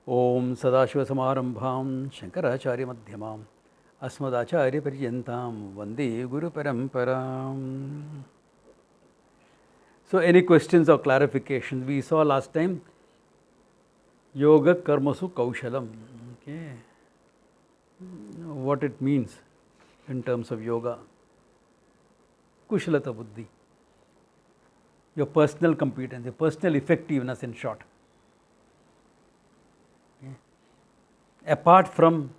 Om Sadashivasamarambham Shankaracharya-madhyamam Asmadacharya-paryantam Vande Guru-paramparam. So, any questions or clarifications? We saw last time Yoga Karmasu Kaushalam. Okay. What it means in terms of yoga. Kushalata Buddhi. Your personal competence, your personal effectiveness in short. Okay. Apart from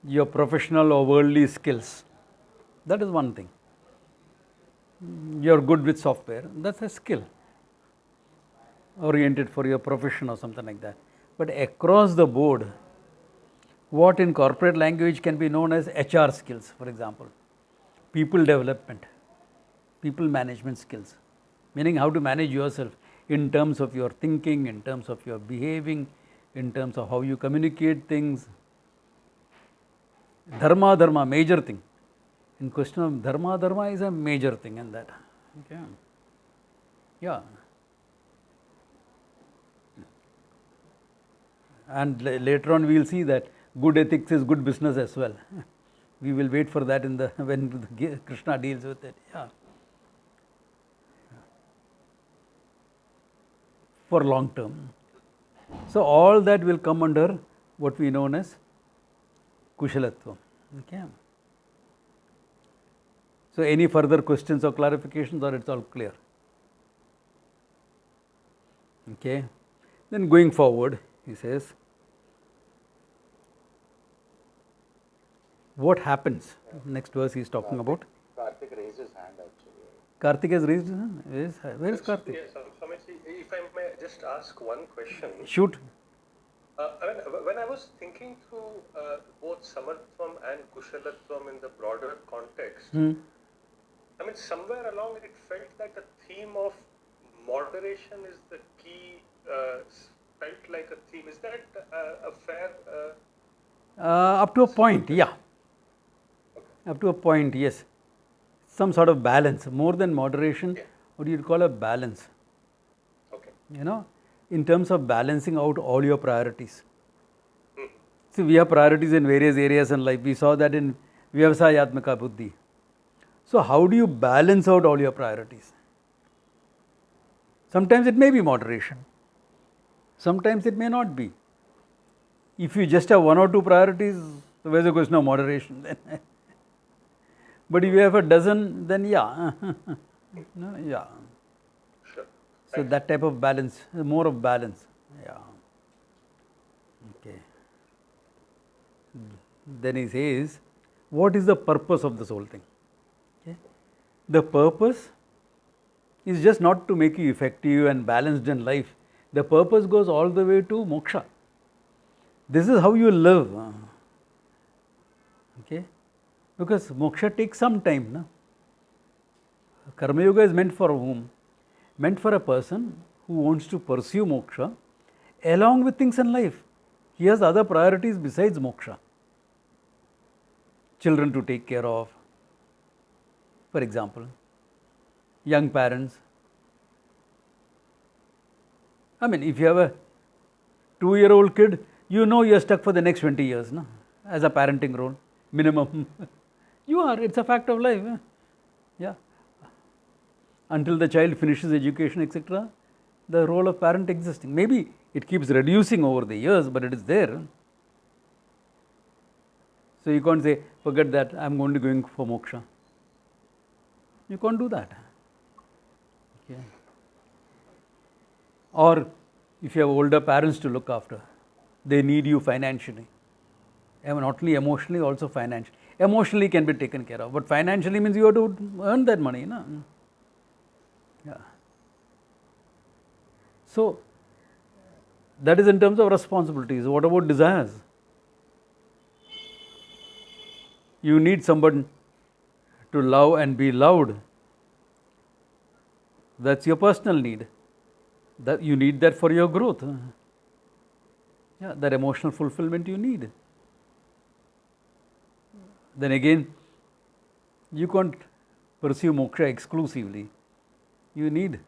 your professional or worldly skills. That is one thing. You are good with software, that's a skill oriented for your profession or something like that. But across the board, what in corporate language can be known as HR skills, for example, people development, people management skills, meaning how to manage yourself in terms of your thinking, in terms of your behaving, in terms of how you communicate things. Dharma, major thing. In question of dharma is a major thing in that. Okay. Yeah. And later on we will see that good ethics is good business as well. We will wait for that in the when Krishna deals with it. Yeah. For long term. So all that will come under what we know as Kushalatvam. Okay. So any further questions or clarifications, or it's all clear? Okay. Then going forward, he says, what happens? Next verse he is talking about. Karthik raised his hand actually. Karthik has raised his hand? Where is Karthik? Yes, Swamiji, if I may just ask one question. Shoot. When I was thinking through both Samatvam and Kushalatvam in the broader context, I mean, somewhere along it felt that the theme of moderation is the key, felt like a theme. Is that a fair? Up to a point, yeah. Okay. Up to a point, yes. Some sort of balance, more than moderation, what do you call a balance? Okay. You know, in terms of balancing out all your priorities. See, we have priorities in various areas in life. We saw that in Vyavasayatmaka Buddhi. So, how do you balance out all your priorities? Sometimes it may be moderation. Sometimes it may not be. If you just have one or two priorities, so where's the question of moderation then? But if you have a dozen, then yeah. No, yeah. Sure. So that type of balance, more of balance. Yeah. Okay. Then he says, what is the purpose of this whole thing? Okay. The purpose is just not to make you effective and balanced in life. The purpose goes all the way to moksha. This is how you live. Okay. Because moksha takes some time. No? Karma Yoga is meant for whom? Meant for a person who wants to pursue moksha along with things in life. He has other priorities besides moksha. Children to take care of, for example, young parents. I mean, if you have a 2-year-old kid, you know you are stuck for the next 20 years, no? As a parenting role, minimum. You are, it's a fact of life. Yeah. Until the child finishes education, etc., the role of parent existing. Maybe it keeps reducing over the years, but it is there. So you can't say, forget that, I am only going for moksha. You can't do that. Okay. Or if you have older parents to look after, they need you financially. And not only emotionally, also financially. Emotionally can be taken care of, but financially means you have to earn that money. No? Yeah. So, that is in terms of responsibilities. What about desires? You need someone to love and be loved. That's your personal need. That you need that for your growth. Yeah, that emotional fulfillment you need. Then again, you can't pursue moksha exclusively. You need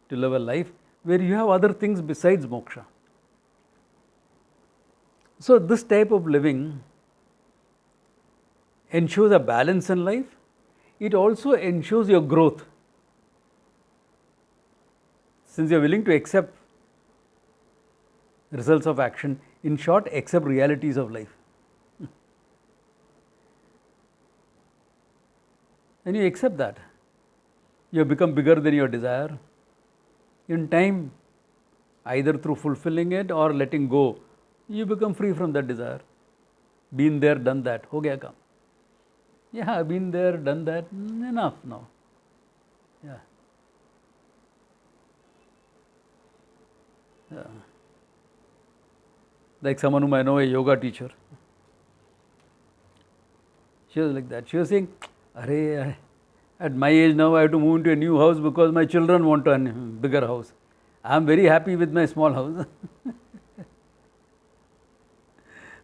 to live a life where you have other things besides moksha. So, this type of living ensures a balance in life. It also ensures your growth. Since you are willing to accept results of action, in short, accept realities of life. And you accept that. You have become bigger than your desire. In time, either through fulfilling it or letting go, you become free from that desire. Been there, done that. Ho gaya kaam. Yeah, been there, done that. Enough now. Yeah. Yeah. Like someone whom I know, a yoga teacher. She was like that. She was saying, Arey, at my age now I have to move into a new house because my children want a bigger house. I am very happy with my small house.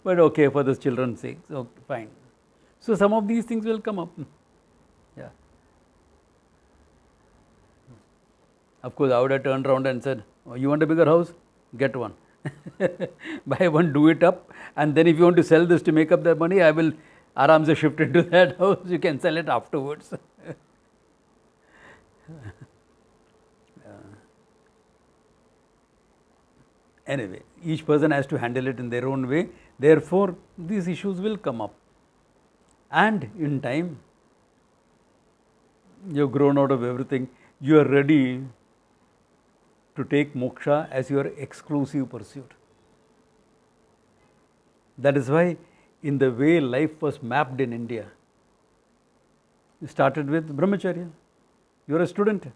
But okay, for the children's sake, so fine. So some of these things will come up. Yeah. Of course, I would have turned around and said, oh, you want a bigger house? Get one. Buy one, do it up, and then if you want to sell this to make up that money, I will aram se shift into that house. You can sell it afterwards. Anyway, each person has to handle it in their own way. Therefore, these issues will come up. And in time, you have grown out of everything. You are ready to take moksha as your exclusive pursuit. That is why, in the way life was mapped in India, it started with brahmacharya. You are a student.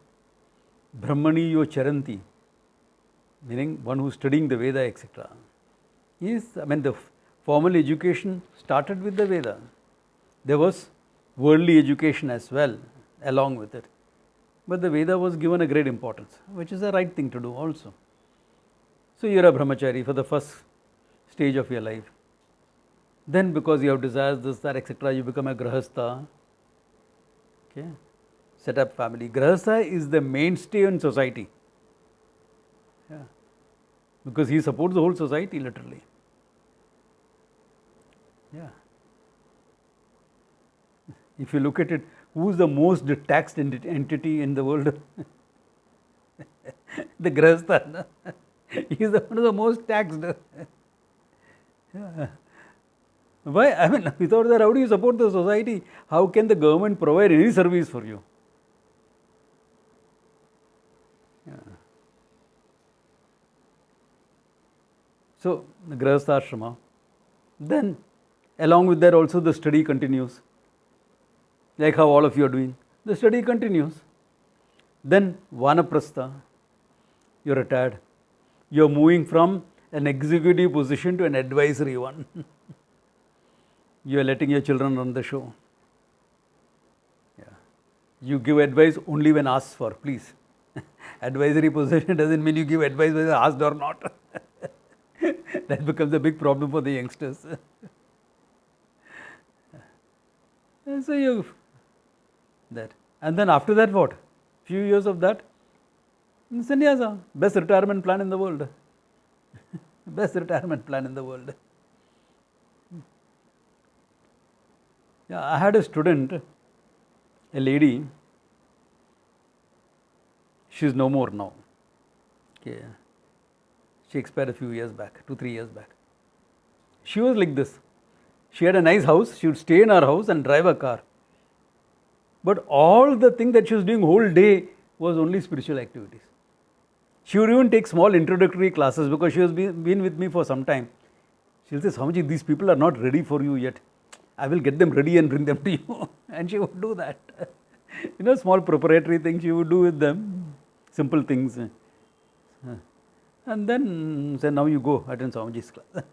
Brahmani yo charanti, meaning one who is studying the Veda, etc. The formal education started with the Veda. There was worldly education as well along with it. But the Veda was given a great importance, which is the right thing to do also. So you are a brahmachari for the first stage of your life. Then because you have desires, this, that, etc., you become a grahastha. Okay. Set up family. Grahastha is the mainstay in society. Yeah. Because he supports the whole society literally. Yeah. If you look at it, who is the most taxed entity in the world? The grahastha. He is one of the most taxed. Yeah. Why? Without that, how do you support the society? How can the government provide any service for you? Yeah. So, the grahastha ashrama. Then, along with that also the study continues. Like how all of you are doing. The study continues. Then, vanaprastha. You are retired. You are moving from an executive position to an advisory one. You are letting your children run the show. Yeah. You give advice only when asked for, please. Advisory position doesn't mean you give advice whether asked or not. That becomes a big problem for the youngsters. And so you that. And then after that what? Few years of that? Sannyasa. Best retirement plan in the world. Best retirement plan in the world. Yeah, I had a student, a lady, she is no more now. Okay. She expired a few years back, 2-3 years back. She was like this. She had a nice house, she would stay in her house and drive a car. But all the thing that she was doing whole day was only spiritual activities. She would even take small introductory classes because she has been with me for some time. She will say, Swamiji, these people are not ready for you yet. I will get them ready and bring them to you. And she would do that. Small preparatory things she would do with them. Simple things. And then say, now you go attend Swamiji's class.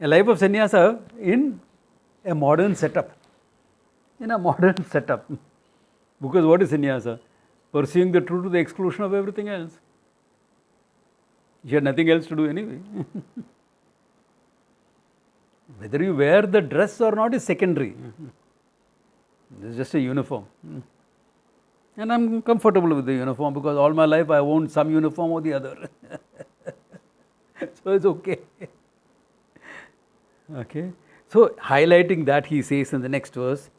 A life of sannyasa in a modern setup. In a modern setup. Because what is sannyasa? Pursuing the truth to the exclusion of everything else. You had nothing else to do anyway. Whether you wear the dress or not is secondary. It's just a uniform. And I'm comfortable with the uniform because all my life I owned some uniform or the other. So it's okay. Okay. So highlighting that, he says in the next verse,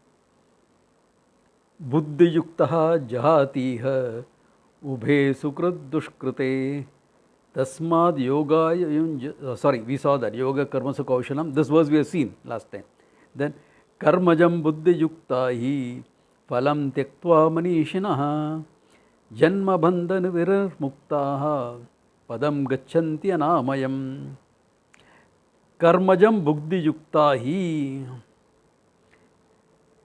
Buddhi yuktaha jahatiha ubhe sukrit dushkrite tasmad yoga sorry, we saw that yoga karma kaushalam. This verse we have seen last time. Then karmajam buddhi yukta hi phalam tyaktva manishinaha janma bandhan virar muktaha padam gachanti anamayam. Karmajam buddhi yukta hi,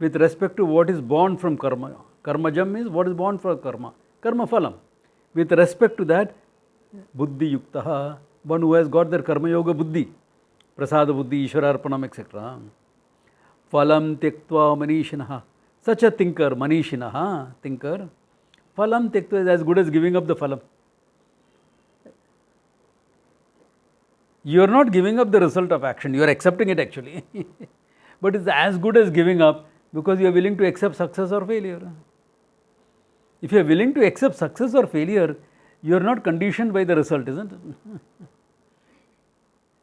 with respect to what is born from karma. Karmajam is what is born from karma. Karma phalam. With respect to that, buddhi yuktaha, one who has got their karma yoga buddhi, prasada buddhi, ishwararpanam, etc. Phalam tyaktva manishinaha. Such a thinker, manishinaha, thinker. Phalam tyaktva is as good as giving up the phalam. You are not giving up the result of action, you are accepting it actually. But it's as good as giving up because you are willing to accept success or failure. If you are willing to accept success or failure, you are not conditioned by the result, isn't it?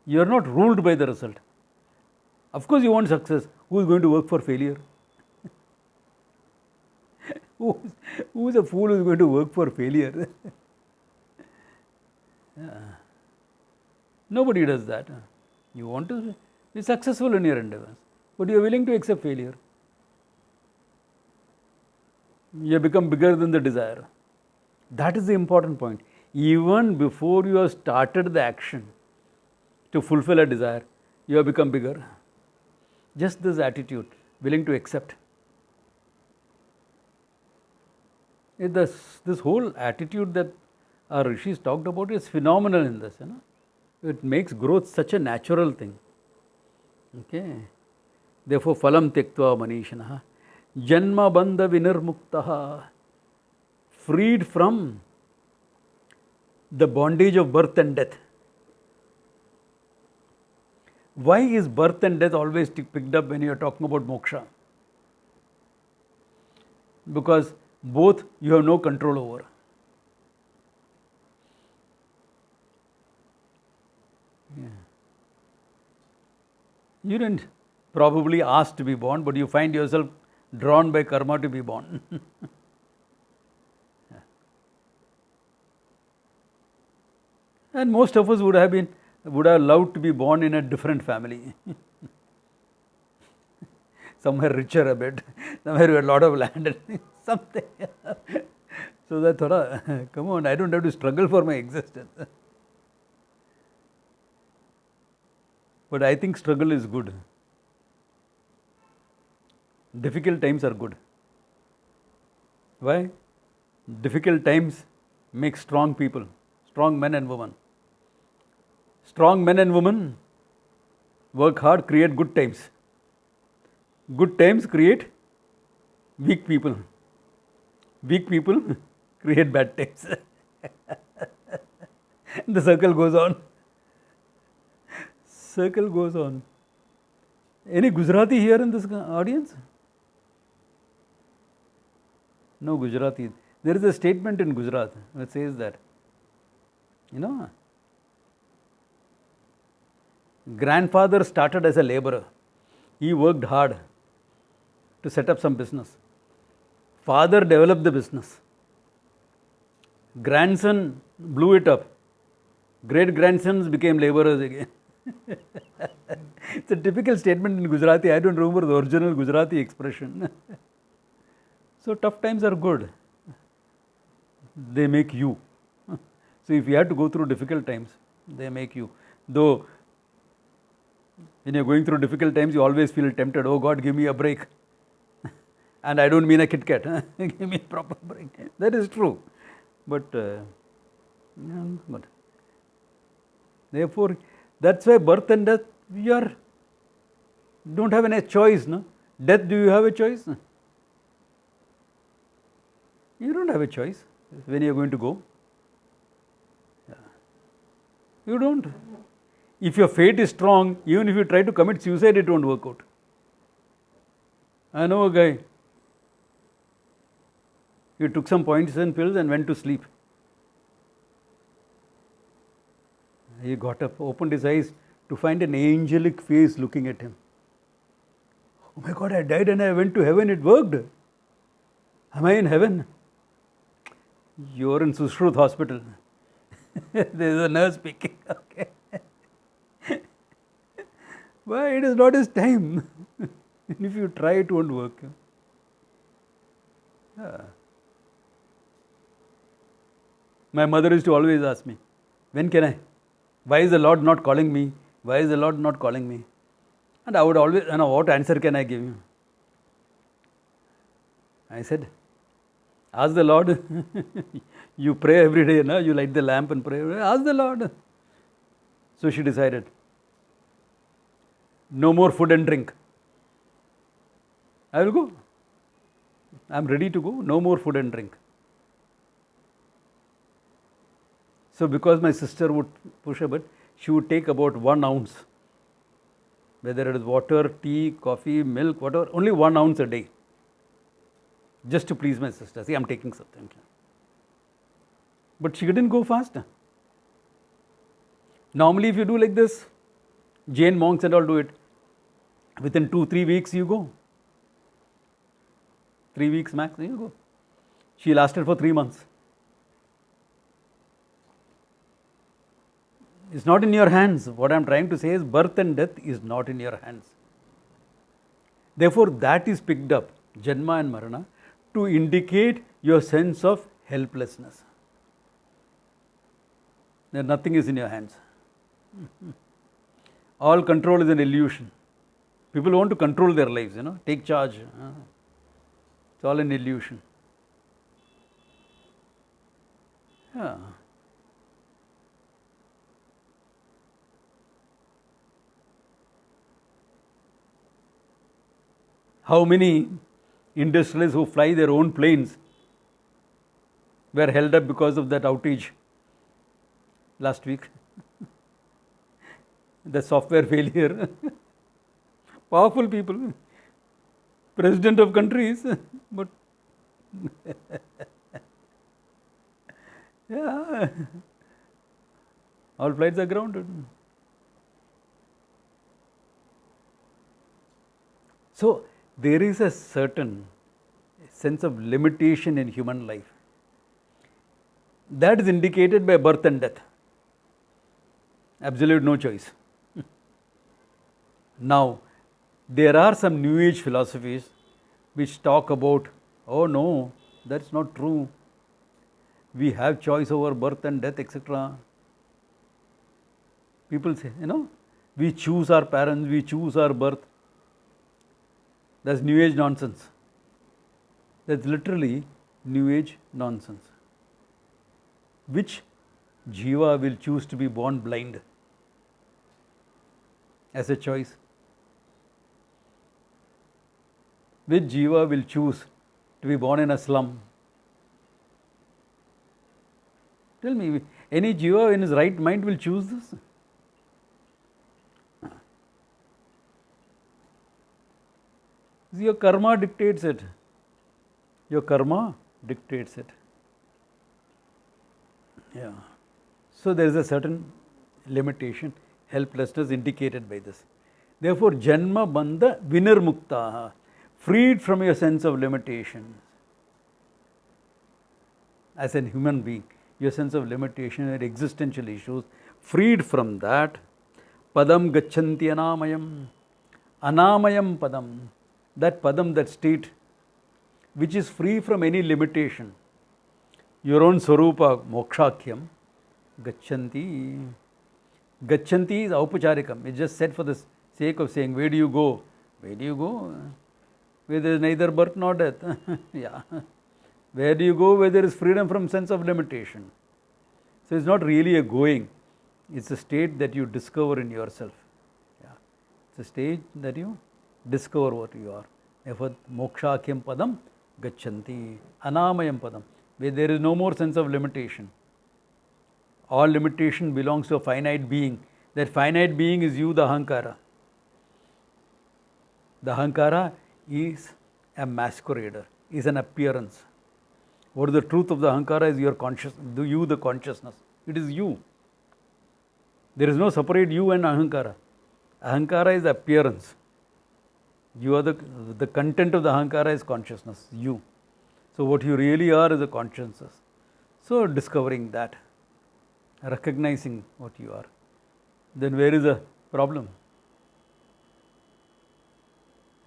You are not ruled by the result. Of course you want success. Who is going to work for failure? Who is a fool who is going to work for failure? Yeah. Nobody does that. You want to be successful in your endeavors, but you are willing to accept failure. You have become bigger than the desire. That is the important point. Even before you have started the action to fulfill a desire, you have become bigger. Just this attitude, willing to accept. This whole attitude that our rishis talked about is phenomenal in this. It makes growth such a natural thing. Okay. Therefore, phalam tyaktva manishanaha. Janma bandha vinirmuktaha. Freed from the bondage of birth and death. Why is birth and death always picked up when you are talking about moksha? Because both you have no control over. Yeah. You didn't probably ask to be born, but you find yourself drawn by karma to be born. Yeah. And most of us would have loved to be born in a different family. Somewhere richer a bit, somewhere with a lot of land and something. So that, come on, I don't have to struggle for my existence. But I think struggle is good. Difficult times are good. Why? Difficult times make strong people, strong men and women. Strong men and women work hard, create good times. Good times create weak people. Weak people create bad times. The circle goes on. Circle goes on. Any Gujarati here in this audience? No Gujarati. There is a statement in Gujarat that says that, grandfather started as a laborer. He worked hard to set up some business. Father developed the business. Grandson blew it up. Great grandsons became laborers again. It's a typical statement in Gujarati. I don't remember the original Gujarati expression. So tough times are good. They make you. So if you have to go through difficult times, they make you. Though when you're going through difficult times, you always feel tempted. Oh God, give me a break. And I don't mean a Kit Kat. Give me a proper break. That is true. But therefore, that's why birth and death, we don't have any choice. No? Death, do you have a choice? You don't have a choice when you are going to go. Yeah. You don't. If your fate is strong, even if you try to commit suicide, it won't work out. I know a guy. He took some poison pills and went to sleep. He got up, opened his eyes to find an angelic face looking at him. Oh my God, I died and I went to heaven, it worked. Am I in heaven? You're in Sushrut hospital. There is a nurse speaking. Okay. Why? It is not his time. If you try, it won't work. Yeah. My mother used to always ask me, when can I? Why is the Lord not calling me? Why is the Lord not calling me? And I would always, what answer can I give you? I said, ask the Lord. You pray every day, no? You light the lamp and pray. Ask the Lord. So she decided, no more food and drink. I will go. I am ready to go. No more food and drink. So because my sister would push a bit, she would take about 1 ounce. Whether it is water, tea, coffee, milk, whatever, only 1 ounce a day. Just to please my sister. See, I am taking something. But she didn't go fast. Normally, if you do like this, Jain monks and all do it. Within 2-3 weeks, you go. 3 weeks max, you go. She lasted for 3 months. It's not in your hands. What I am trying to say is birth and death is not in your hands. Therefore, that is picked up, Janma and Marana, to indicate your sense of helplessness. That nothing is in your hands. All control is an illusion. People want to control their lives, take charge. It's all an illusion. Yeah. How many industrialists who fly their own planes were held up because of that outage last week? The software failure. Powerful people, president of countries, but yeah, all flights are grounded. So there is a certain sense of limitation in human life. That is indicated by birth and death. Absolute no choice. Now, there are some New Age philosophies which talk about, oh no, that's not true. We have choice over birth and death, etc. People say, we choose our parents, we choose our birth. That's New Age nonsense. That's literally New Age nonsense. Which jiva will choose to be born blind as a choice? Which jiva will choose to be born in a slum? Tell me, any jiva in his right mind will choose this? Your karma dictates it. Your karma dictates it. Yeah. So there is a certain limitation, helplessness indicated by this. Therefore, janma bandha vinirmuktaha, freed from your sense of limitation. As a human being, your sense of limitation and existential issues, freed from that, padam gachanti anamayam, anamayam padam, that padam, that state, which is free from any limitation. Your own swarupa, mokshakyam, gachanti. Gachanti is aupacharikam. It's just said for the sake of saying, where do you go? Where do you go? Where there is neither birth nor death. Yeah. Where do you go? Where there is freedom from sense of limitation. So it's not really a going. It's a state that you discover in yourself. Yeah. It's a stage that you discover what you are. Therefore, mokshakyam padam gachanti, anamayam padam, where there is no more sense of limitation. All limitation belongs to a finite being. That finite being is you, the ahankara. The ahankara is a masquerader, is an appearance. What is the truth of the ahankara is your conscious, you, the consciousness. It is you. There is no separate you and ahankara. Ahankara is appearance. You are the content of the ahankara is consciousness, you. So what you really are is a consciousness. So discovering that, recognizing what you are, then where is the problem?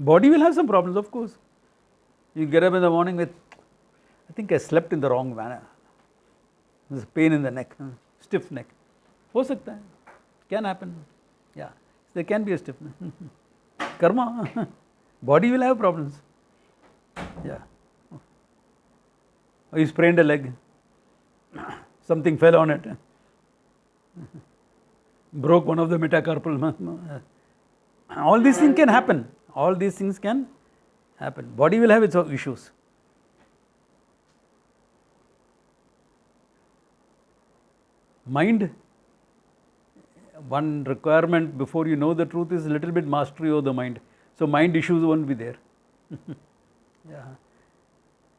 Body will have some problems, of course. You get up in the morning with, I think I slept in the wrong manner. There's pain in the neck, stiff neck. हो सकता है, can happen. Yeah, there can be a stiffness. Karma, body will have problems. Yeah. Or you sprained a leg, something fell on it, broke one of the metacarpal. All these things can happen. All these things can happen. Body will have its own issues. Mind, one requirement before you know the truth is a little bit mastery of the mind. So mind issues won't be there. Yeah.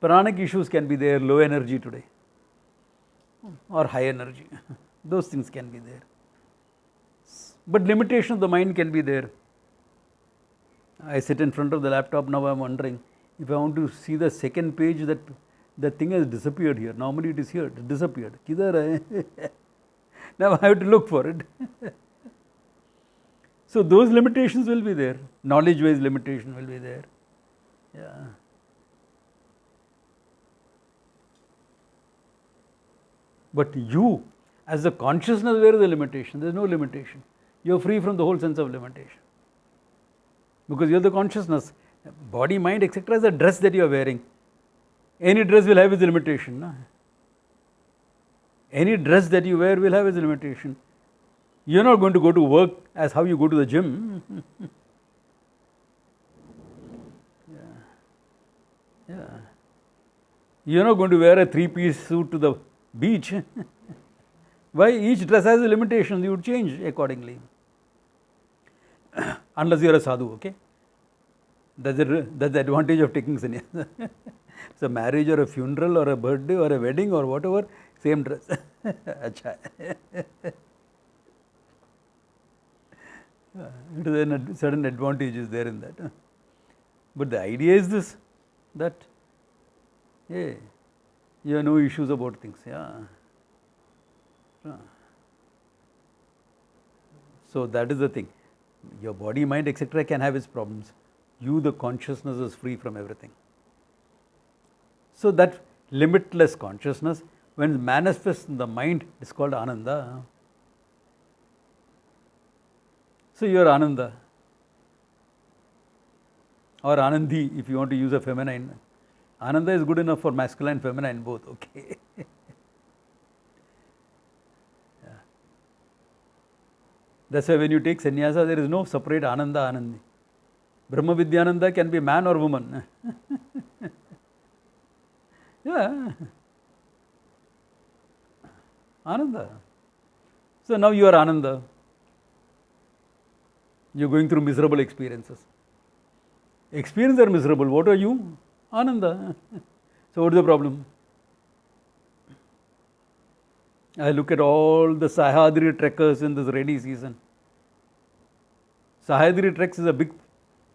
Pranic issues can be there, low energy today, or high energy. Those things can be there. But limitation of the mind can be there. I sit in front of the laptop now, I am wondering if I want to see the second page, that the thing has disappeared here. Normally it is here, it disappeared. Kidhar hai? Now I have to look for it. So those limitations will be there. Knowledge-wise limitation will be there. Yeah. But you, as the consciousness, where is the limitation? There is no limitation. You are free from the whole sense of limitation. Because you are the consciousness. Body, mind, etc. is a dress that you are wearing. Any dress will have its limitation. No? Any dress that you wear will have its limitation. You are not going to go to work as how you go to the gym. Yeah. You are not going to wear a 3-piece suit to the beach. Why? Each dress has a limitation. You would change accordingly. Unless you are a sadhu, okay? That's the advantage of taking sannyas. It's a marriage or a funeral or a birthday or a wedding or whatever, same dress. Achha. It is a certain advantage is there in that. But the idea is this, that hey, you have no issues about things. Yeah. So that is the thing. Your body, mind, etc. can have its problems. You, the consciousness, is free from everything. So that limitless consciousness, when it manifests in the mind, is called Ananda. So you are Ananda. Or Anandi, if you want to use a feminine. Ananda is good enough for masculine, feminine, both, okay. That's why when you take sannyasa, there is no separate Ananda, Anandi. Brahma Vidyananda can be man or woman. Yeah. Ananda. So now you are Ananda. You are going through miserable experiences. Experiences are miserable. What are you? Ananda. So what is the problem? I look at all the Sahyadri trekkers in this rainy season. Sahyadri treks is a big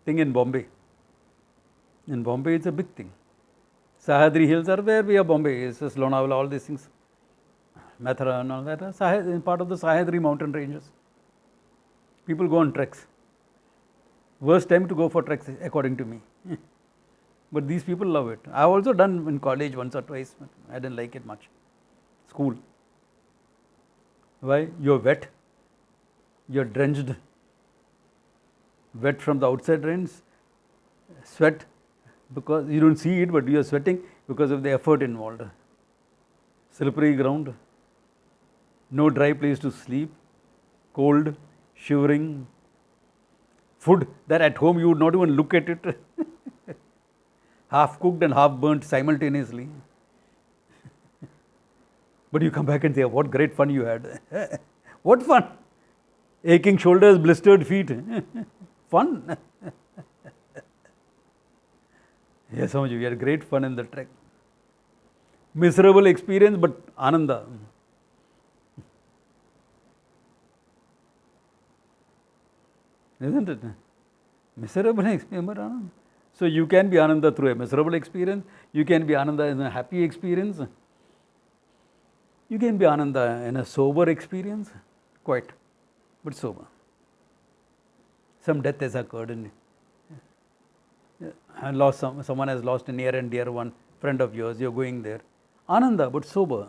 thing in Bombay. In Bombay, it's a big thing. Sahyadri hills are where we are Bombay. It's just Lonavala, all these things. Mathura and all that are part of the Sahyadri mountain ranges. People go on treks. Worst time to go for treks, according to me. But these people love it. I have also done in college once or twice. But I didn't like it much. School. Why? You are wet. You are drenched. Wet from the outside rains. Sweat. Because you don't see it, but you are sweating because of the effort involved. Slippery ground. No dry place to sleep. Cold. Shivering. Food that at home you would not even look at it. Half cooked and half burnt simultaneously. But you come back and say, what great fun you had. What fun? Aching shoulders, blistered feet. Fun. Yes, Samaji, we had great fun in the trek. Miserable experience, but Ananda. Isn't it? Miserable experience. So you can be Ananda through a miserable experience, you can be Ananda in a happy experience, you can be Ananda in a sober experience, quite, but sober. Some death has occurred in and lost someone has lost a near and dear one, friend of yours, you're going there. Ananda, but sober.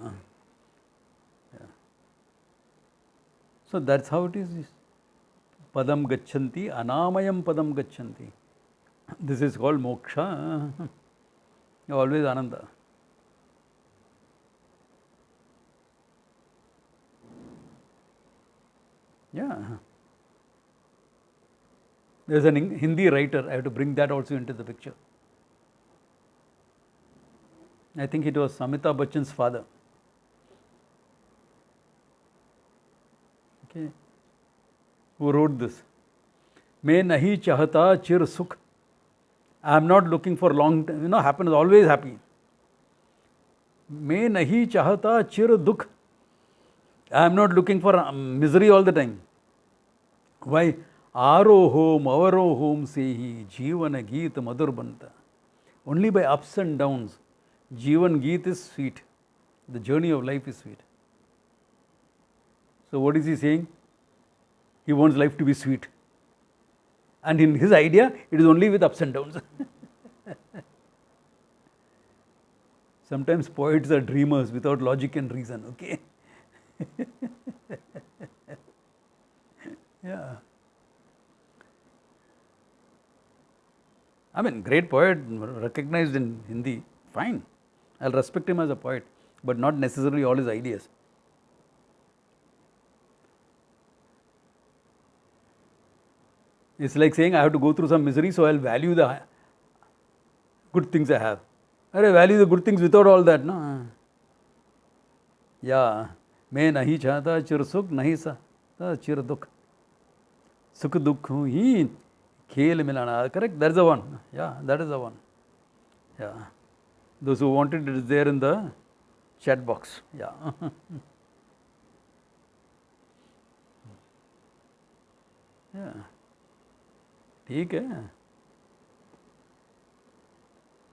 Yeah. So that's how it is. Padam gachanti, anamayam padam gachanti. This is called moksha. Always Ananda. Yeah. There's an Hindi writer, I have to bring that also into the picture. I think it was Amitabh Bachchan's father. Okay. Who wrote this? Main nahi chahata chir sukh. I am not looking for long time, happiness, always happy. Main nahi chahata chir dukh. I am not looking for misery all the time. Why? Arohom, avarohom sehi, Jeevan Geet Madhur Banta. Only by ups and downs, Jeevan Geet is sweet. The journey of life is sweet. So what is he saying? He wants life to be sweet. And in his idea, it is only with ups and downs. Sometimes poets are dreamers without logic and reason, okay? Yeah. I mean, great poet, recognized in Hindi, fine. I'll respect him as a poet, but not necessarily all his ideas. It's like saying I have to go through some misery, so I'll value the good things I have. I value the good things without all that, no? Yeah. मैं नहीं चाहता चिर सुख नहीं चाहता चिर दुख सुख दुख ही खेल मिलाना. Correct? That's the one. Yeah, that is the one. Yeah. Those who wanted it is there in the chat box. Yeah. Yeah. ठीक है.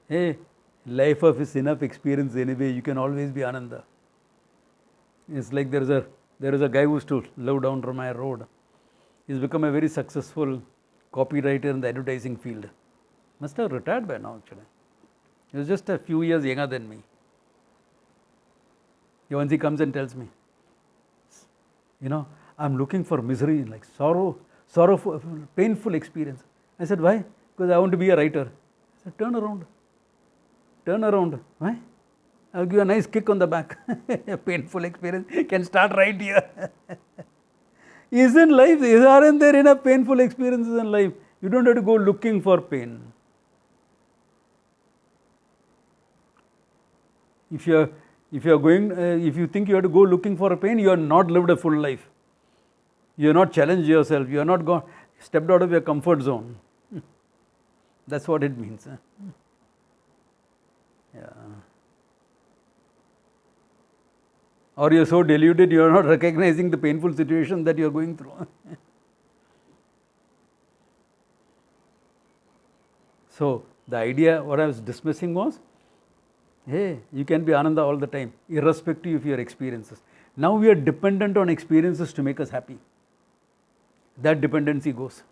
Hey, life of is enough experience anyway. You can always be Ananda. It's like there is a guy who used to live down from my road. He's become a very successful copywriter in the advertising field. Must have retired by now actually. He was just a few years younger than me. Once he comes and tells me, I'm looking for misery, like sorrowful, painful experience. I said, why? Because I want to be a writer. I said, turn around. Why? I'll give you a nice kick on the back. A painful experience can start right here. Aren't there enough painful experiences in life? You don't have to go looking for pain. If you think you have to go looking for pain, you have not lived a full life. You have not challenged yourself. You have not stepped out of your comfort zone. That's what it means. Yeah. Or you are so deluded, you are not recognizing the painful situation that you are going through. So, the idea what I was dismissing was, hey, you can be Ananda all the time, irrespective of your experiences. Now we are dependent on experiences to make us happy. That dependency goes.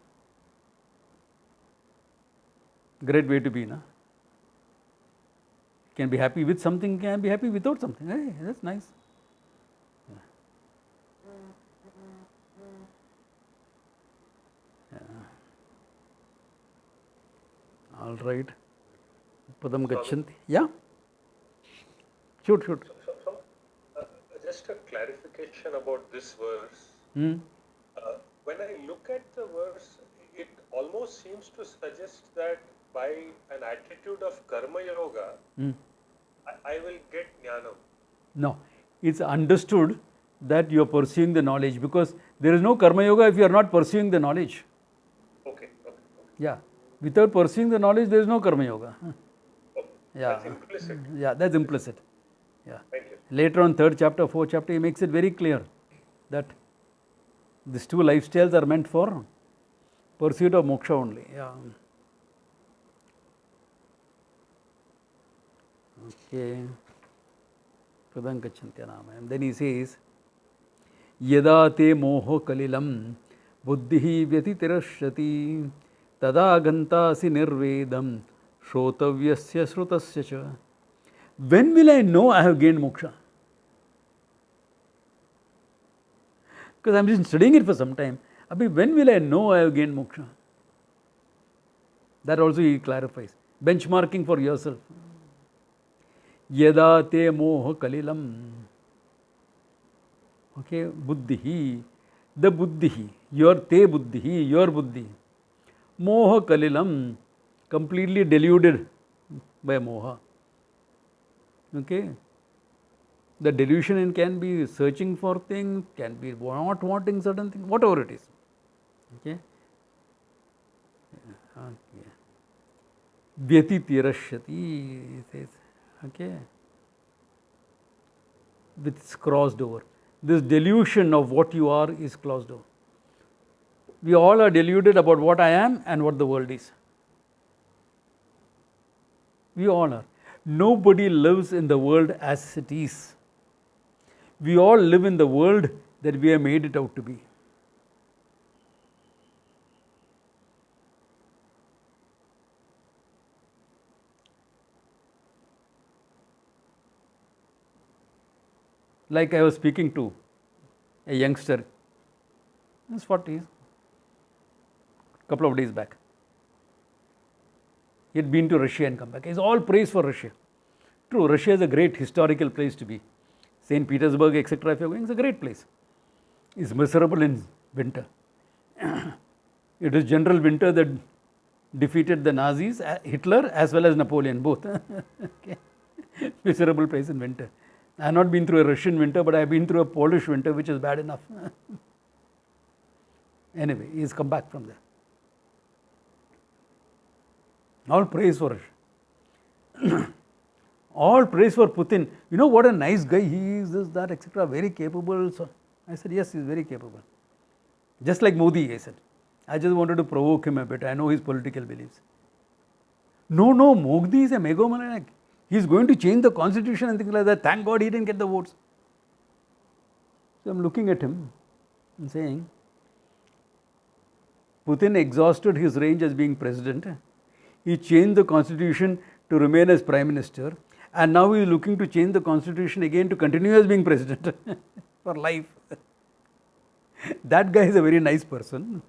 Great way to be, na? Can be happy with something, can be happy without something. Hey, that's nice. All right. Padam gachanti. Yeah? Shoot. So, just a clarification about this verse. When I look at the verse, it almost seems to suggest that by an attitude of karma yoga, I will get jnanam. No, it's understood that you are pursuing the knowledge, because there is no karma yoga if you are not pursuing the knowledge. Okay. Yeah. Without pursuing the knowledge, there is no karma yoga. Yeah. That's implicit. Yeah, that's implicit. Yeah. Thank you. Later on, 3rd chapter, 4th chapter, he makes it very clear that these two lifestyles are meant for Pursuit of moksha only. Yeah. Okay. Pradam gacchantya nama. And then he says, Yada te moho kalilam buddhihi vyatitirashyati tada gantasi nirvedam shrotavyasya shrutasya cha. When will I know I have gained moksha? Because I am just studying it for some time. Abhi, when will I know I have gained moksha? That also he clarifies. Benchmarking for yourself. Yada te moha kalilam. Okay, buddhihi. The buddhihi. Your te buddhihi. Your buddhi. Moha kalilam. Completely deluded by moha. Okay. The delusion can be searching for things, can be not wanting certain things, whatever it is. Okay. Okay. Vyatitirashyati, it says. Okay. It's crossed over. This delusion of what you are is closed over. We all are deluded about what I am and what the world is. We all are. Nobody lives in the world as it is. We all live in the world that we have made it out to be. Like I was speaking to a youngster, he's 40s, a couple of days back. He had been to Russia and come back. It's all praise for Russia. True, Russia is a great historical place to be. St. Petersburg, etc. If you're going, it's a great place. It's miserable in winter. It is General Winter that defeated the Nazis, Hitler as well as Napoleon, both. Okay. Miserable place in winter. I have not been through a Russian winter, but I have been through a Polish winter, which is bad enough. Anyway, he's come back from there. All praise for Russia. All praise for Putin. You know what a nice guy he is, this, that, etc. Very capable. So I said, yes, he's very capable. Just like Modi, I said. I just wanted to provoke him a bit. I know his political beliefs. No, Modi is a megalomaniac. He's going to change the constitution and things like that. Thank God he didn't get the votes. So I'm looking at him and saying, Putin exhausted his range as being president. He changed the constitution to remain as prime minister. And now he is looking to change the constitution again to continue as being president for life. That guy is a very nice person.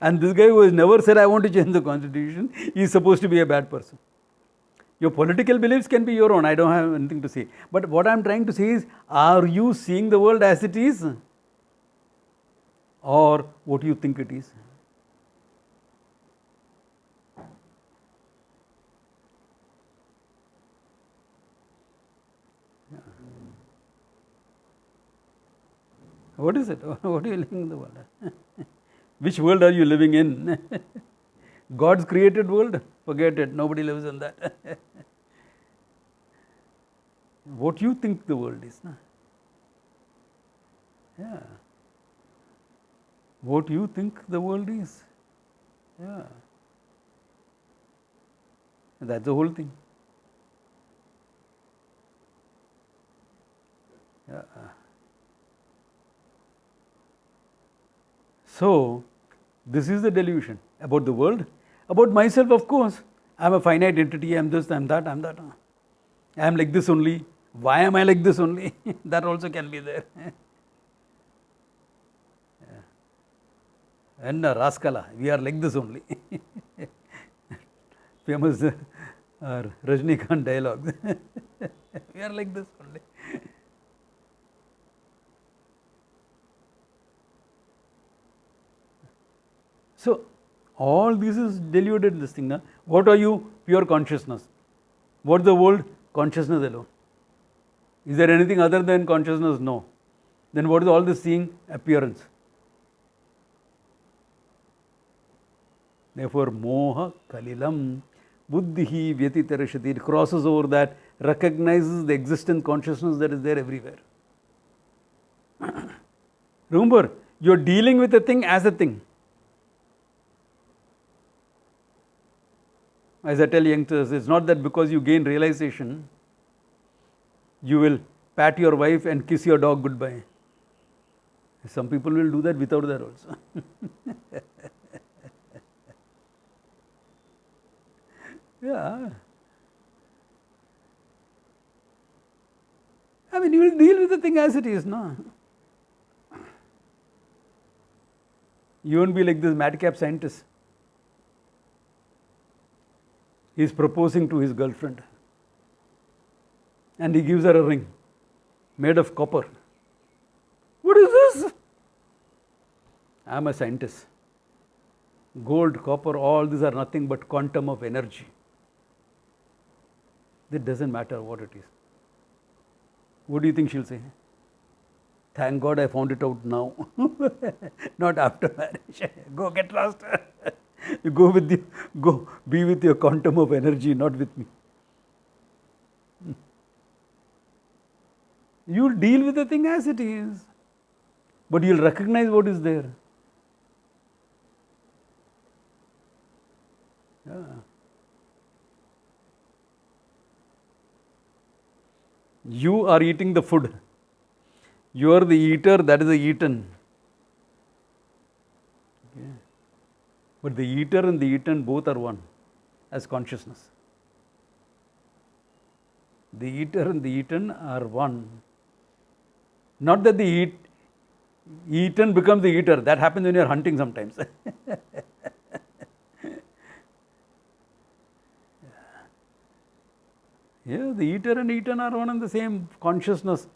And this guy who has never said, I want to change the constitution, he is supposed to be a bad person. Your political beliefs can be your own. I don't have anything to say. But what I am trying to say is, are you seeing the world as it is? Or what you think it is? What is it? What are you living in the world? Which world are you living in? God's created world? Forget it. Nobody lives in that. What you think the world is. Na? Yeah. What you think the world is. Yeah. That's the whole thing. Yeah. So, this is the delusion about the world. About myself, of course, I am a finite entity, I am this, I am that, I am that. I am like this only. Why am I like this only? That also can be there. And Raskala, we are like this only. Famous Rajnikant dialogue. We are like this only. So, all this is deluded in this thing. Na? What are you? Pure consciousness. What is the world? Consciousness alone. Is there anything other than consciousness? No. Then what is all this seeing? Appearance. Therefore, moha kalilam buddhihi vyatitarashati. It crosses over that, recognizes the existent consciousness that is there everywhere. Remember, you are dealing with a thing as a thing. As I tell youngsters, it's not that because you gain realization, you will pat your wife and kiss your dog goodbye. Some people will do that without that also. Yeah. I mean, you will deal with the thing as it is, no? You won't be like this madcap scientist. He is proposing to his girlfriend. And he gives her a ring made of copper. What is this? I am a scientist. Gold, copper, all these are nothing but quantum of energy. It doesn't matter what it is. What do you think she'll say? Thank God I found it out now. Not after marriage. Go get lost. You go be with your quantum of energy, not with me. You'll deal with the thing as it is. But you'll recognize what is there. Yeah. You are eating the food. You are the eater, that is the eaten. Okay. But the eater and the eaten both are one as consciousness. The eater and the eaten are one. Not that the eaten becomes the eater. That happens when you are hunting sometimes. Yeah, the eater and eaten are one and the same. Consciousness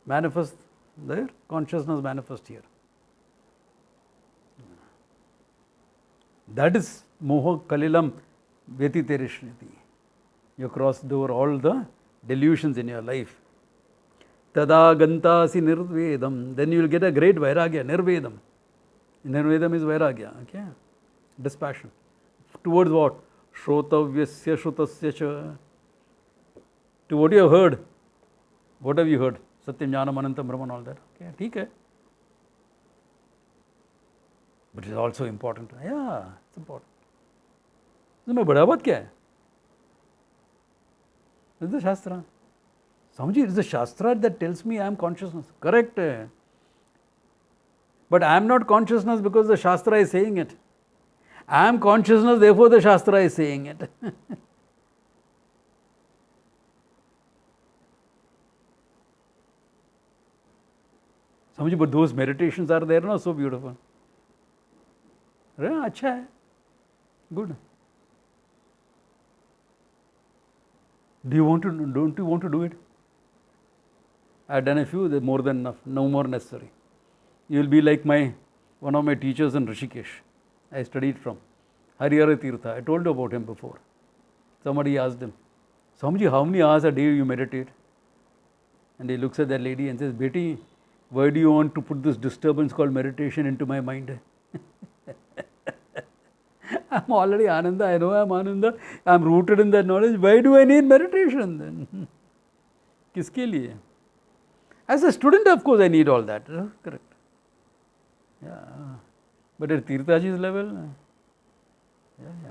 manifests there, consciousness manifests here. That is moha kalilam vyatiterishti. You crossed over all the delusions in your life. Tada gantasi nirvedam. Then you will get a great vairagya, nirvedam. Nirvedam is vairagya, okay? Dispassion. Towards what? Shrotavyasya shrutasya cha. To what you have heard. What have you heard? Satyam, Jnanam, Anantam, Brahman, all that. Okay, ठीक है. But it is also important. Yeah, it's important. इसमें बड़ा बात क्या है? It's the Shastra. Swamiji, it's the Shastra that tells me I am consciousness. Correct. But I am not consciousness because the Shastra is saying it. I am consciousness, therefore the Shastra is saying it. समझिए, but those meditations are there, no? So beautiful. अच्छा है, good. Don't you want to do it? I have done a few, more than enough, no more necessary. You will be like one of my teachers in Rishikesh. I studied from Harihara Tirtha. I told you about him before. Somebody asked him, Swamiji, how many hours a day you meditate? And he looks at that lady and says, Beti, why do you want to put this disturbance called meditation into my mind? I'm already Ananda, I know I'm Ananda, I'm rooted in that knowledge. Why do I need meditation then? Kiske liye? As a student, of course, I need all that. Correct. Yeah. But at Tirthaji's level, yeah.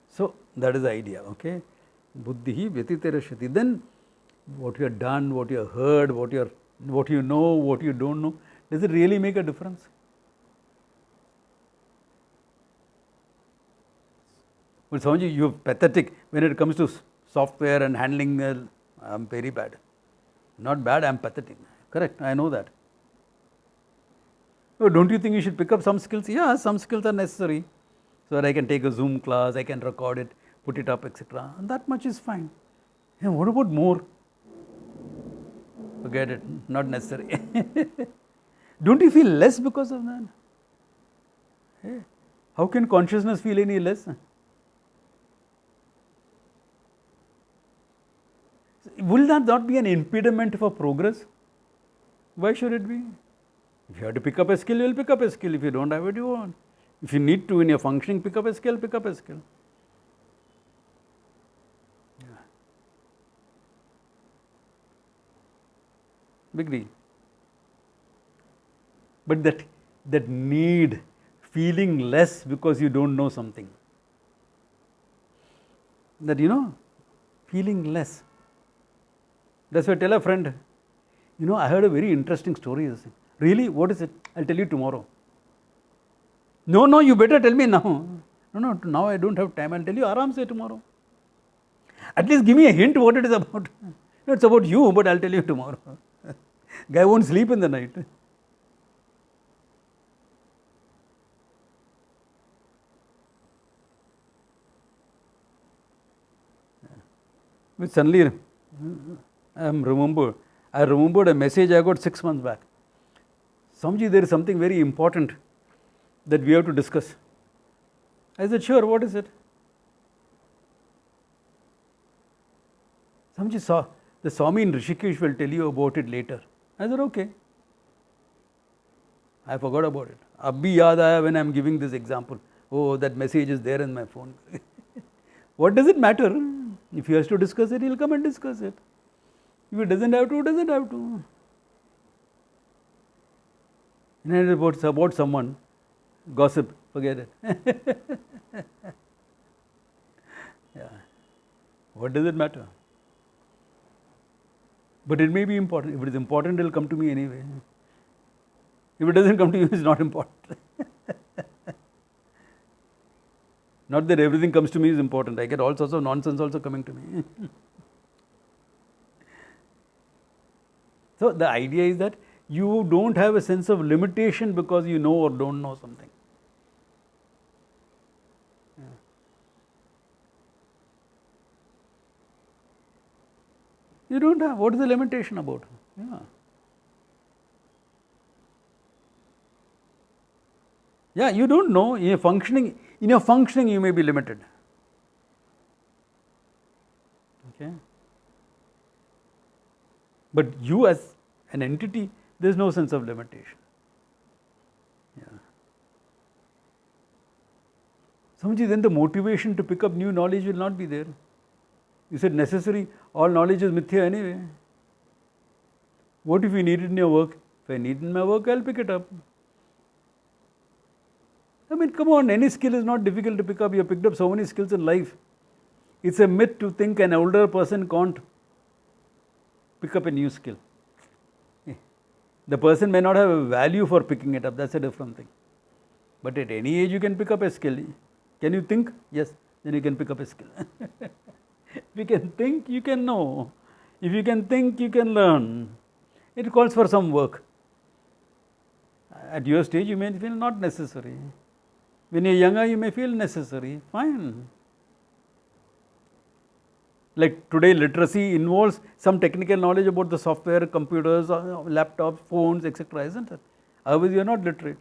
So, that is the idea, okay? Buddhi vyatiterashati. Then, what you have done, what you have heard, what you know, what you don't know, does it really make a difference? Well, Swamiji, you are pathetic when it comes to software and handling. I am very bad. Not bad, I am pathetic. Correct, I know that. Oh, don't you think you should pick up some skills? Yeah, some skills are necessary. So that I can take a Zoom class, I can record it, put it up, etc. And that much is fine. Yeah, what about more? Forget it, not necessary. Don't you feel less because of that? Hey, how can consciousness feel any less? Will that not be an impediment for progress? Why should it be? If you have to pick up a skill, you will pick up a skill. If you don't have it, you won't. If you need to in your functioning, pick up a skill, pick up a skill. Yeah. Big deal. But that need, feeling less because you don't know something. That feeling less. That's why I tell a friend, I heard a very interesting story. Really? What is it? I'll tell you tomorrow. No, you better tell me now. No, now I don't have time. I'll tell you aram se tomorrow. At least give me a hint what it is about. It's about you, but I'll tell you tomorrow. Guy won't sleep in the night. Which suddenly I remembered a message I got 6 months back. Samji, there is something very important that we have to discuss. I said, sure, what is it? Samji, the Swami in Rishikesh will tell you about it later. I said, okay. I forgot about it. Abhi yaad aaya when I am giving this example. Oh, that message is there in my phone. What does it matter? If he has to discuss it, he'll come and discuss it. If he doesn't have to, he doesn't have to. And it's about someone, gossip, forget it. Yeah. What does it matter? But it may be important. If it is important, it will come to me anyway. If it doesn't come to you, it's not important. Not that everything comes to me is important. I get all sorts of nonsense also coming to me. So the idea is that you don't have a sense of limitation because you know or don't know something. You don't have. What is the limitation about? Yeah, you don't know. In your functioning, you may be limited. Okay. But you as an entity, there is no sense of limitation. Yeah. Samji, then the motivation to pick up new knowledge will not be there. You said necessary, all knowledge is mithya anyway. What if you need it in your work? If I need it in my work, I'll pick it up. I mean, come on, any skill is not difficult to pick up. You have picked up so many skills in life. It's a myth to think an older person can't pick up a new skill. The person may not have a value for picking it up, that's a different thing. But at any age you can pick up a skill. Can you think? Yes, then you can pick up a skill. If you can think, you can know. If you can think, you can learn. It calls for some work. At your stage, you may feel not necessary. When you're younger, you may feel necessary. Fine. Like today, literacy involves some technical knowledge about the software, computers, laptops, phones, etc., isn't it? Otherwise, you're not literate.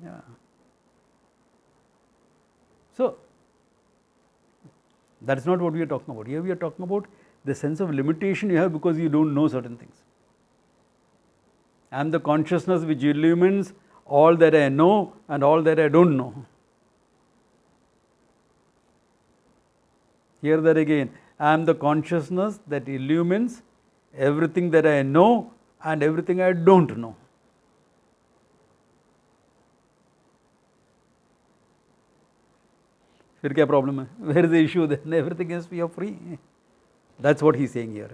Yeah. So, that's not what we are talking about. Here we are talking about the sense of limitation you have because you don't know certain things. I am the consciousness which illumines all that I know and all that I don't know. Hear that again. I am the consciousness that illumines everything that I know and everything I don't know. फिर क्या problem है? Where is the issue then? Everything is you are free. That's what he's saying here,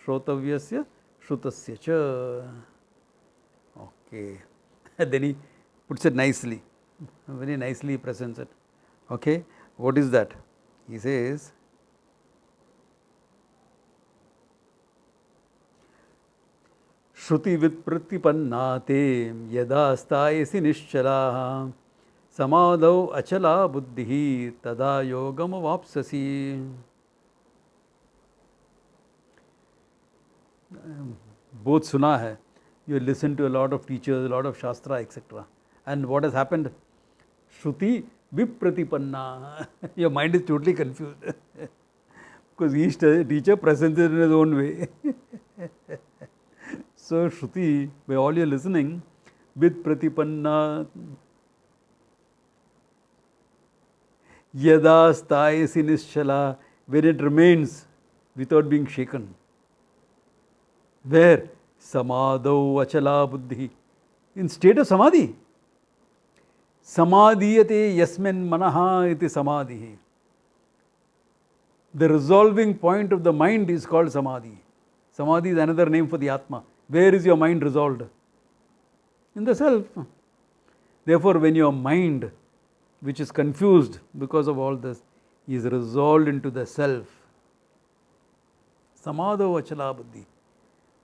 Shrotavyasya Shrutasya cha. Okay. Then he puts it nicely. Very nicely he presents it. Okay. What is that? He says, Shruti vitpratipanna te yada sthayasi nischala samadau achala buddhi tada yogam vapsasi. Both suna hai. You listen to a lot of teachers, a lot of shastra, etc. And what has happened? Shruti vipratipanna. Your mind is totally confused. Because each teacher presents it in his own way. So Shruti, by all your listening, vipratipanna yada sthayasi nischala, when it remains without being shaken. Where? Samadau achala buddhi. In state of samadhi. Samadhiyate yasmin manaha iti samadhi. The resolving point of the mind is called samadhi. Samadhi is another name for the Atma. Where is your mind resolved? In the self. Therefore, when your mind, which is confused because of all this, is resolved into the self, samadho vachala buddhi,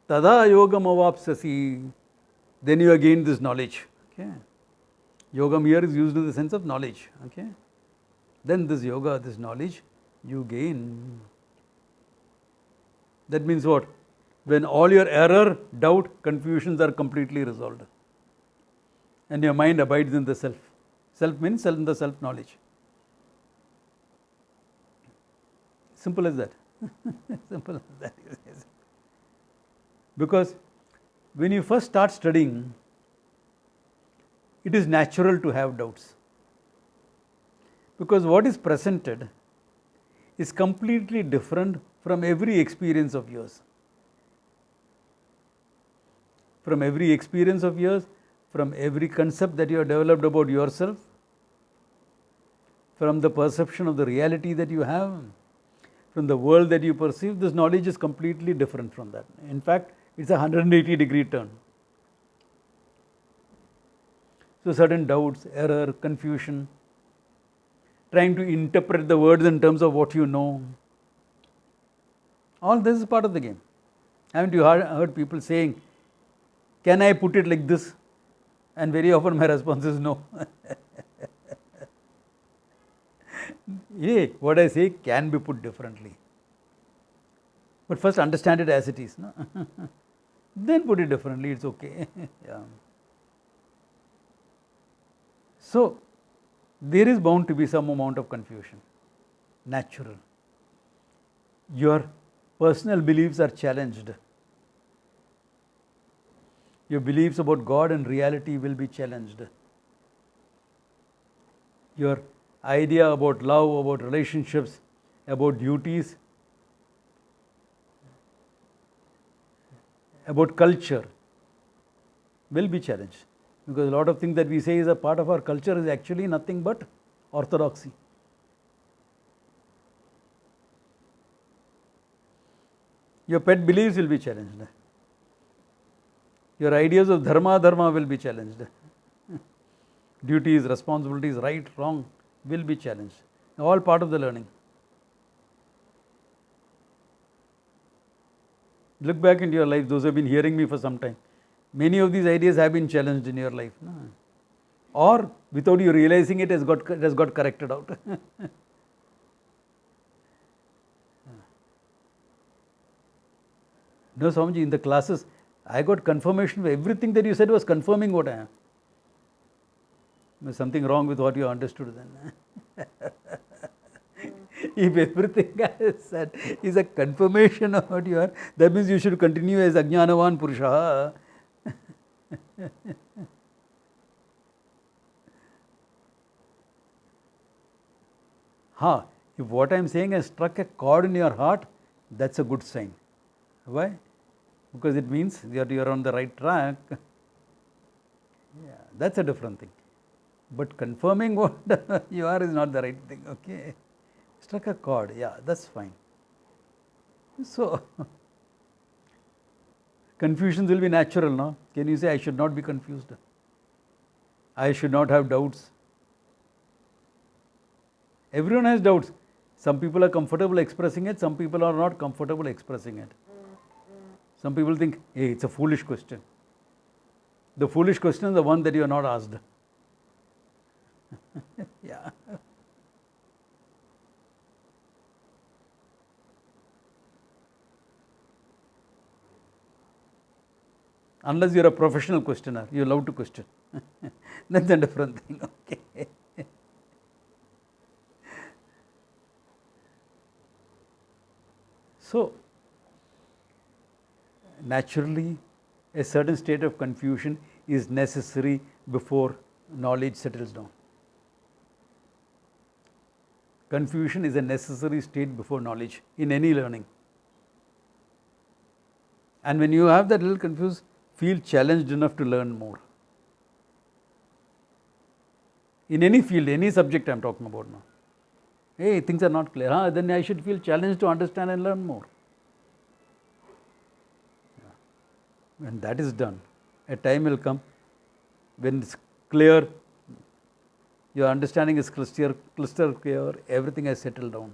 tada yogam avapsasi, then you gain this knowledge. Okay. Yogam here is used in the sense of knowledge. Okay. Then this yoga, this knowledge, you gain. That means what? When all your error, doubt, confusions are completely resolved. And your mind abides in the self. Self means in the self knowledge. Simple as that. Simple as that. Because when you first start studying, it is natural to have doubts. Because what is presented is completely different from every experience of yours. From every experience of yours, from every concept that you have developed about yourself, from the perception of the reality that you have, from the world that you perceive, this knowledge is completely different from that. In fact, it's a 180-degree turn. So certain doubts, error, confusion, trying to interpret the words in terms of what you know, all this is part of the game. Haven't you heard people saying, can I put it like this? And very often my response is no. What I say can be put differently. But first understand it as it is. No? Then put it differently, it's okay. Yeah. So, there is bound to be some amount of confusion. Natural. Your personal beliefs are challenged. Your beliefs about God and reality will be challenged. Your idea about love, about relationships, about duties, about culture will be challenged. Because a lot of things that we say is a part of our culture is actually nothing but orthodoxy. Your pet beliefs will be challenged. Your ideas of dharma will be challenged. Duties, responsibilities, right, wrong will be challenged. All part of the learning. Look back into your life, those who have been hearing me for some time. Many of these ideas have been challenged in your life. No? Or without you realizing it, has got corrected out. No, Swamiji, in the classes, I got confirmation. Everything that you said was confirming what I am. There's something wrong with what you understood then. If everything I said is a confirmation of what you are, that means you should continue as Ajnanavan Purusha. If what I am saying has struck a chord in your heart, that's a good sign. Why? Because it means that you are on the right track. Yeah, that's a different thing. But confirming what you are is not the right thing. Okay, struck a chord. Yeah, that's fine. So confusions will be natural, no? Can you say I should not be confused? I should not have doubts. Everyone has doubts. Some people are comfortable expressing it, some people are not comfortable expressing it. Some people think, hey, it's a foolish question. The foolish question is the one that you are not asked. Yeah. Unless you are a professional questioner, you love to question. That's a different thing. Okay. So, naturally, a certain state of confusion is necessary before knowledge settles down. Confusion is a necessary state before knowledge in any learning. And when you have that little confused, feel challenged enough to learn more. In any field, any subject I am talking about now. Hey, things are not clear. Then I should feel challenged to understand and learn more. When that is done, a time will come when it's clear, your understanding is crystal clear, everything has settled down.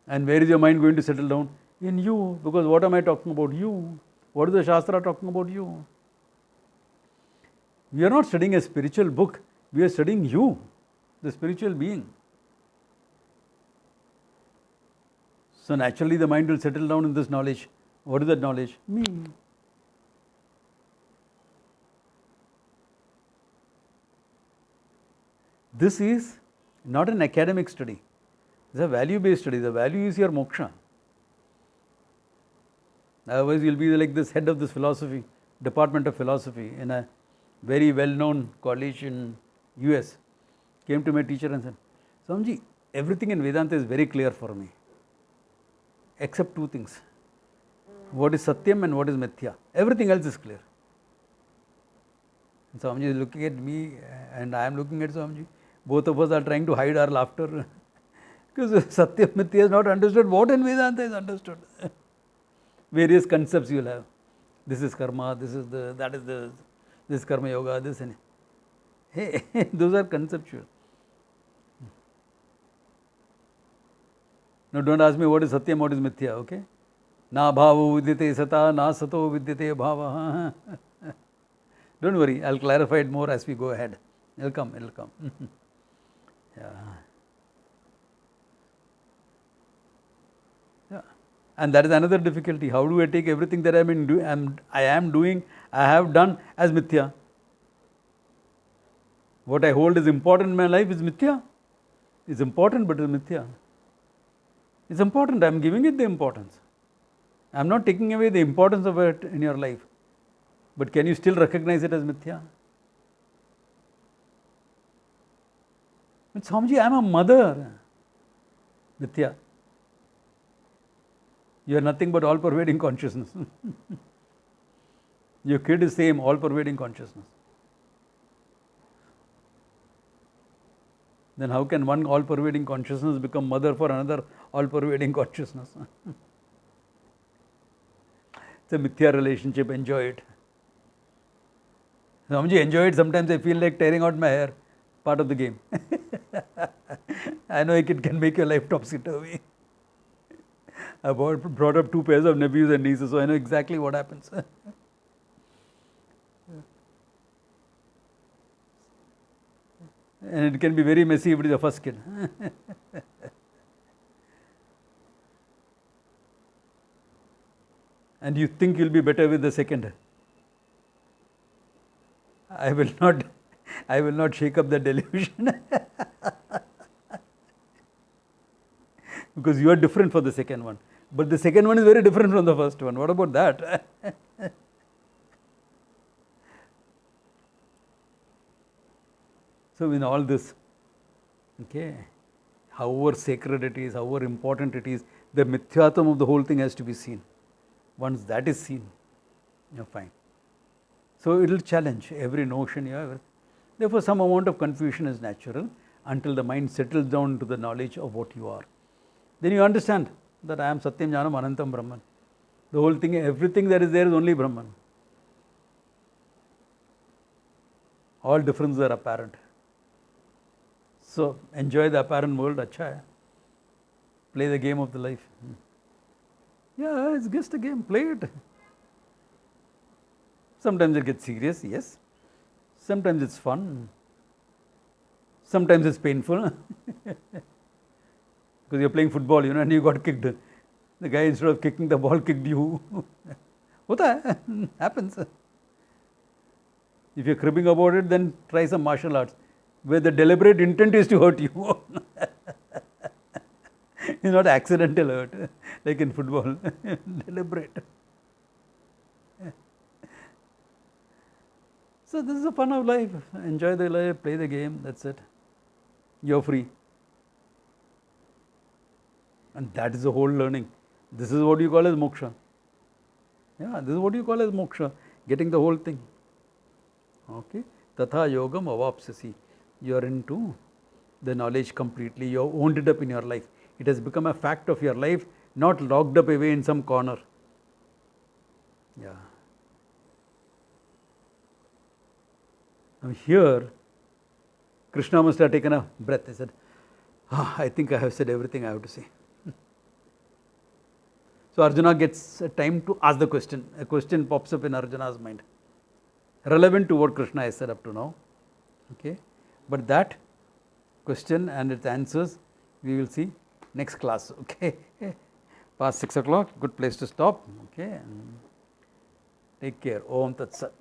And where is your mind going to settle down? In you. Because what am I talking about? You. What is the Shastra talking about? You. We are not studying a spiritual book. We are studying you, the spiritual being. So naturally the mind will settle down in this knowledge. What is that knowledge? Me. This is not an academic study. It's a value-based study. The value is your moksha. Otherwise, you'll be like this head of this philosophy, department of philosophy in a very well-known college in US. Came to my teacher and said, Swamiji, everything in Vedanta is very clear for me, except two things. What is Satyam and what is Mithya? Everything else is clear. And Swamiji is looking at me and I am looking at Swamiji. Both of us are trying to hide our laughter because Satyam Mithya is not understood. What in Vedanta is understood? Various concepts you will have. This is karma, this is this is karma yoga, this and hey, those are conceptual. Now don't ask me what is Satyam, what is Mithya, okay? Na bhavo vidyate sata, na sato vidyate bhava. Don't worry, I'll clarify it more as we go ahead. It'll come. Yeah. Yeah. And that is another difficulty. How do I take everything that I am doing, I have done as Mithya? What I hold is important in my life is Mithya. It's important, but it's Mithya. It's important, I am giving it the importance. I am not taking away the importance of it in your life. But can you still recognize it as Mithya? But Swamiji, I am a mother. Mithya. You are nothing but all-pervading consciousness. Your kid is same, all-pervading consciousness. Then how can one all-pervading consciousness become mother for another all-pervading consciousness? It's a Mithya relationship, enjoy it. Swamiji, enjoy it. Sometimes I feel like tearing out my hair. Part of the game. I know it can make your life topsy-turvy. I brought up 2 pairs of nephews and nieces, so I know exactly what happens. And it can be very messy if it is the first kid. And you think you'll be better with the second. I will not shake up the delusion. Because you are different for the second one. But the second one is very different from the first one. What about that? So in all this, okay, however sacred it is, however important it is, the Mithyatam of the whole thing has to be seen. Once that is seen, you're fine. So it will challenge every notion you have. Therefore, some amount of confusion is natural until the mind settles down to the knowledge of what you are. Then you understand that I am Satyam Jnanam Anantam Brahman. The whole thing, everything that is there is only Brahman. All differences are apparent. So enjoy the apparent world, acha hai. Play the game of the life. Yeah, it's just a game, play it. Sometimes it gets serious, yes. Sometimes it's fun. Sometimes it's painful. Because you're playing football, and you got kicked. The guy, instead of kicking the ball, kicked you. Hota hai, happens. If you're cribbing about it, then try some martial arts, where the deliberate intent is to hurt you. It's not accidental hurt, like in football. Deliberate. So this is the fun of life. Enjoy the life, play the game, that's it. You're free. And that is the whole learning. This is what you call as moksha. Yeah, this is what you call as moksha. Getting the whole thing. Okay. Tatha yogam avapsasi. You are into the knowledge completely. You have owned it up in your life. It has become a fact of your life, not locked up away in some corner. Yeah. Now here, Krishna must have taken a breath. He said, I think I have said everything I have to say. So Arjuna gets a time to ask the question. A question pops up in Arjuna's mind, relevant to what Krishna has said up to now. Okay, but that question and its answers we will see next class. Okay, past 6 o'clock, good place to stop. Okay, take care. Om Tat Sat.